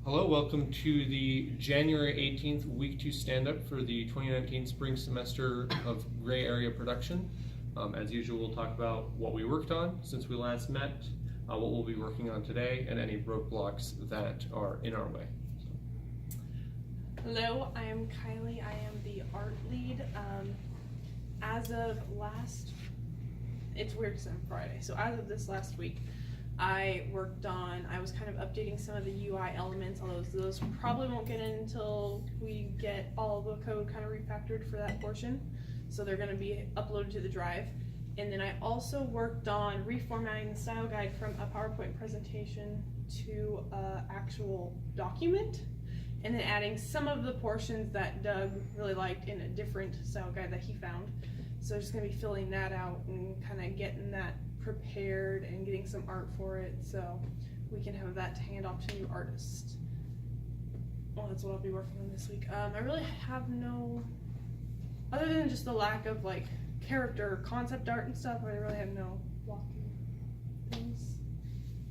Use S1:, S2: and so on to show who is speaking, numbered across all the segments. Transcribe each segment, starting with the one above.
S1: Hello, welcome to the January 18th Week 2 stand-up for the 2019 spring semester of Gray Area Production. As usual, we'll talk about what we worked on since we last met, what we'll be working on today, and any roadblocks that are in our way.
S2: Hello, I am Kylie. I am the art lead. It's weird because I'm Friday, so as of this last week, I was kind of updating some of the UI elements, although those probably won't get in until we get all the code kind of refactored for that portion. So they're going to be uploaded to the drive. And then I also worked on reformatting the style guide from a PowerPoint presentation to an actual document, and then adding some of the portions that Doug really liked in a different style guide that he found. So just going to be filling that out and kind of getting that prepared and getting some art for it so we can have that to hand off to new artists. Well, that's what I'll be working on this week. I really have other than just the lack of like character concept art and stuff, I really have no walking things.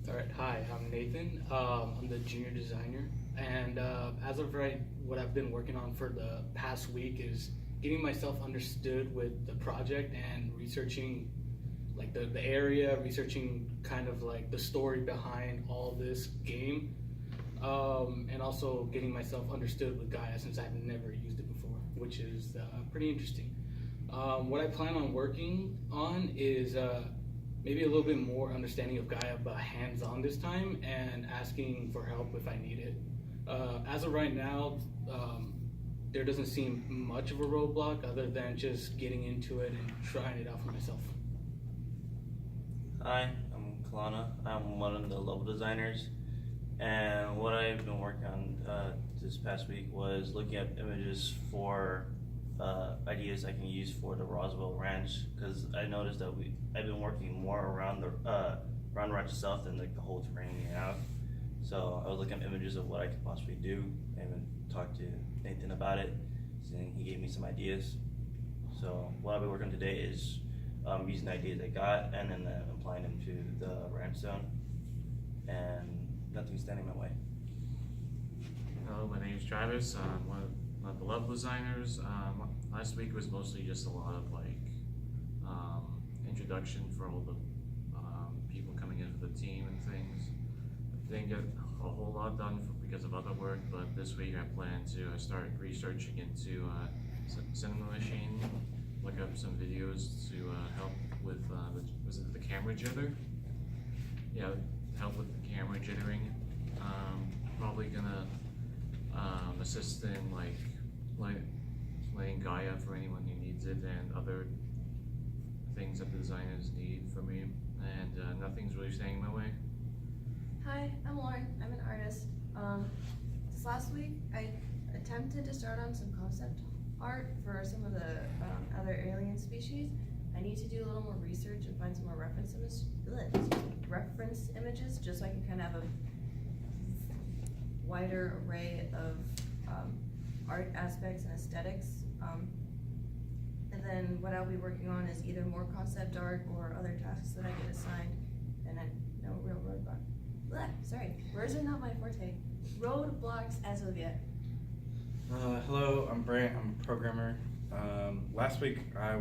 S3: Alright, hi, I'm Nathan. I'm the junior designer, and as of right, what I've been working on for the past week is getting myself understood with the project and researching like the area, researching kind of like the story behind all this game, and also getting myself understood with Gaia since I've never used it before, which is pretty interesting. What I plan on working on is maybe a little bit more understanding of Gaia, but hands-on this time, and asking for help if I need it. As of right now, there doesn't seem much of a roadblock other than just getting into it and trying it out for myself.
S4: Hi, I'm Kalana. I'm one of the level designers, and what I've been working on this past week was looking at images for ideas I can use for the Roswell Ranch, because I noticed that I've been working more around the ranch itself than like the whole terrain we have. So I was looking at images of what I could possibly do. I even talked to Nathan about it, and he gave me some ideas. So what I'll be working on today is using the ideas I got and then applying them to the ranch zone, and nothing's standing in my way.
S5: Hello, my name is Travis. I'm one of the level designers. Last week was mostly just a lot of like introduction for all the people coming in for the team and things. I didn't get a whole lot done because of other work, but this week I plan to start researching into Cinema Machine, look up some videos to help with the camera jitter? Yeah, help with the camera jittering. Probably gonna assist in like playing Gaia for anyone who needs it, and other things that the designers need from me, and nothing's really standing in my way.
S6: Hi, I'm Lauren. I'm an artist. This last week I attempted to start on some concept art for some of the other alien species. I need to do a little more research and find some more reference images just so I can kind of have a wider array of art aspects and aesthetics. And then what I'll be working on is either more concept art or other tasks that I get assigned, and then no real roadblock. Sorry, words are not my forte. Roadblocks as of yet.
S7: Hello, I'm Brant. I'm a programmer. Last week I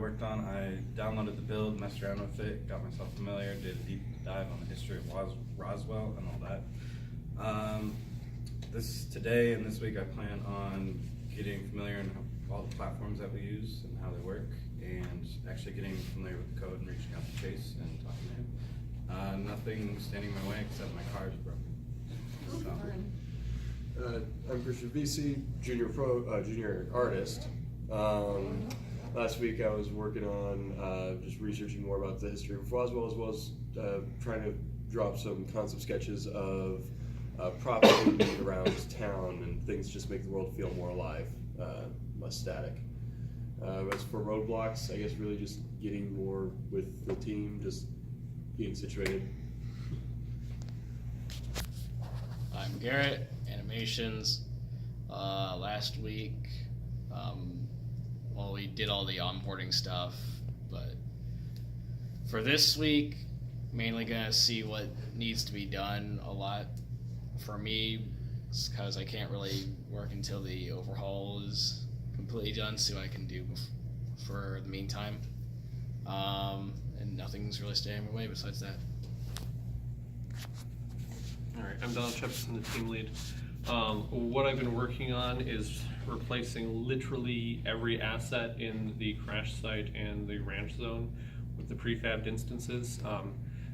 S7: downloaded the build, messed around with it, got myself familiar, did a deep dive on the history of Roswell and all that. Today and this week I plan on getting familiar in all the platforms that we use and how they work, and actually getting familiar with the code and reaching out to Chase and talking to him. Nothing standing in my way except my car is broken. So.
S8: I'm Christian VC, junior artist. Last week I was working on just researching more about the history of Roswell, as well as trying to draw up some concept sketches of property around town and things just make the world feel more alive, less static. As for roadblocks, I guess really just getting more with the team, just getting situated.
S9: I'm Garrett, Animations. Last week, we did all the onboarding stuff, but for this week, mainly gonna see what needs to be done a lot. For me, because I can't really work until the overhaul is completely done. See what I can do for the meantime. And nothing's really standing in my way besides that.
S1: All right, I'm Donald Jefferson, the team lead. What I've been working on is replacing literally every asset in the crash site and the ranch zone with the prefabbed instances.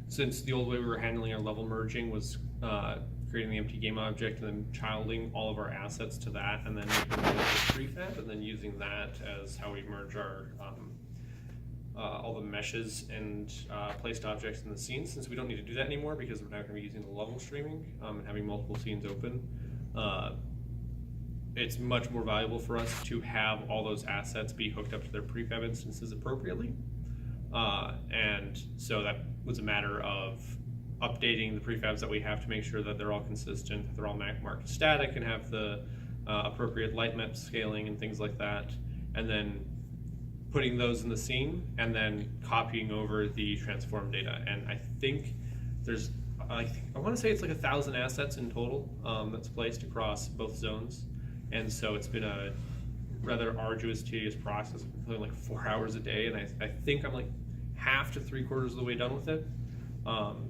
S1: Since the old way we were handling our level merging was creating the empty game object and then childing all of our assets to that, and then making it with prefab, and then using that as how we merge our all the meshes and placed objects in the scenes. Since we don't need to do that anymore because we're not going to be using the level streaming and having multiple scenes open, it's much more valuable for us to have all those assets be hooked up to their prefab instances appropriately. And so that was a matter of updating the prefabs that we have to make sure that they're all consistent, that they're all marked static and have the appropriate light map scaling and things like that, and then putting those in the scene and then copying over the transform data. And I think there's, I want to say it's like 1,000 assets in total that's placed across both zones. And so it's been a rather arduous, tedious process. I've been playing like 4 hours a day, and I think I'm like half to 3/4 of the way done with it.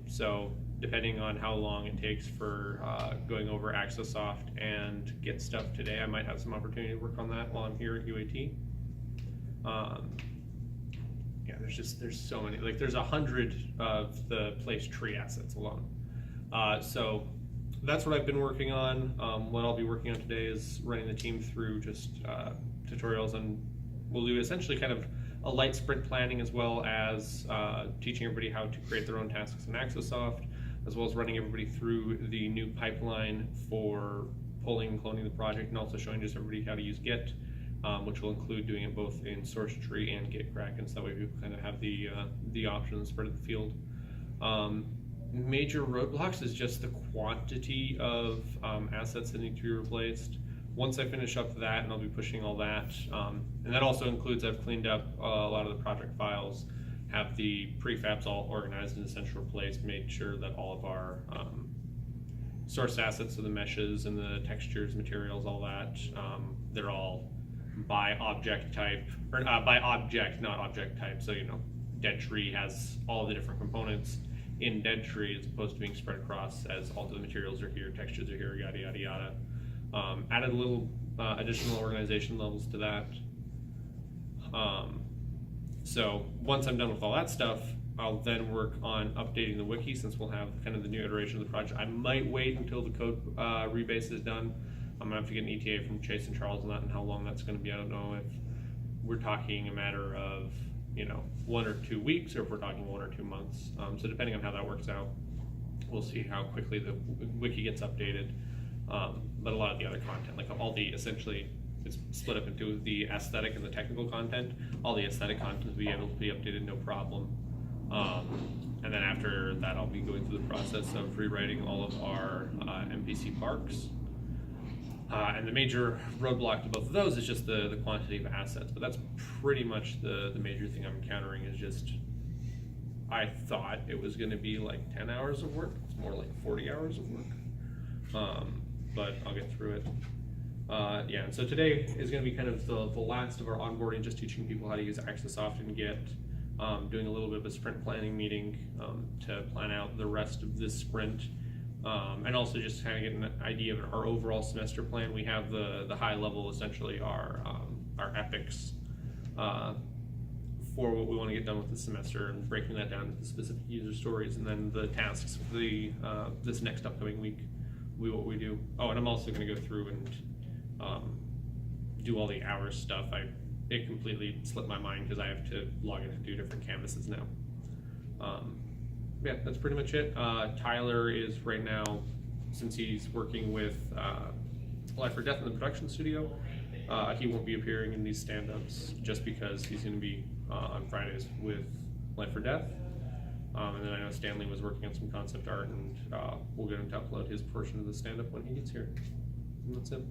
S1: So depending on how long it takes for going over AccessSoft and get stuff today, I might have some opportunity to work on that while I'm here at UAT. Yeah, there's so many, like there's 100 of the place tree assets alone. So that's what I've been working on. What I'll be working on today is running the team through just tutorials, and we'll do essentially kind of a light sprint planning, as well as teaching everybody how to create their own tasks in AccessSoft, as well as running everybody through the new pipeline for pulling and cloning the project, and also showing just everybody how to use Git, which will include doing it both in source tree and Gitkraken, so that way people kind of have the option and spread of the field. Major roadblocks is just the quantity of assets that need to be replaced. Once I finish up that, and I'll be pushing all that, and that also includes I've cleaned up a lot of the project files, have the prefabs all organized in a central place, made sure that all of our source assets, so the meshes and the textures, materials, all that, they're all by object type, or by object, not object type. So, you know, Dead Tree has all the different components in Dead Tree as opposed to being spread across as all the materials are here, textures are here, yada, yada, yada. Added a little additional organization levels to that. So once I'm done with all that stuff, I'll then work on updating the wiki, since we'll have kind of the new iteration of the project. I might wait until the code rebase is done. I'm gonna have to get an ETA from Chase and Charles on that, and how long that's gonna be. I don't know if we're talking a matter of, you know, 1 or 2 weeks, or if we're talking 1 or 2 months. So depending on how that works out, we'll see how quickly the wiki gets updated. But a lot of the other content, like all the, essentially, it's split up into the aesthetic and the technical content. All the aesthetic content will be able to be updated, no problem. And then after that, I'll be going through the process of rewriting all of our NPC parks. And the major roadblock to both of those is just the quantity of assets. But that's pretty much the major thing I'm encountering, is just, I thought it was going to be like 10 hours of work. It's more like 40 hours of work. But I'll get through it. Yeah, and so today is going to be kind of the last of our onboarding, just teaching people how to use AccessSoft and Git, doing a little bit of a sprint planning meeting to plan out the rest of this sprint, and also just kind of get an idea of our overall semester plan. We have the high level, essentially our epics for what we want to get done with the semester, and breaking that down into specific user stories, and then the tasks for the this next upcoming week will be what we do. Oh, and I'm also going to go through and do all the hours stuff. It completely slipped my mind because I have to log into 2 different canvases now. Yeah, that's pretty much it. Tyler is right now, since he's working with Life or Death in the production studio, he won't be appearing in these stand-ups just because he's going to be on Fridays with Life or Death. And then I know Stanley was working on some concept art, and we'll get him to upload his portion of the stand-up when he gets here. And that's it.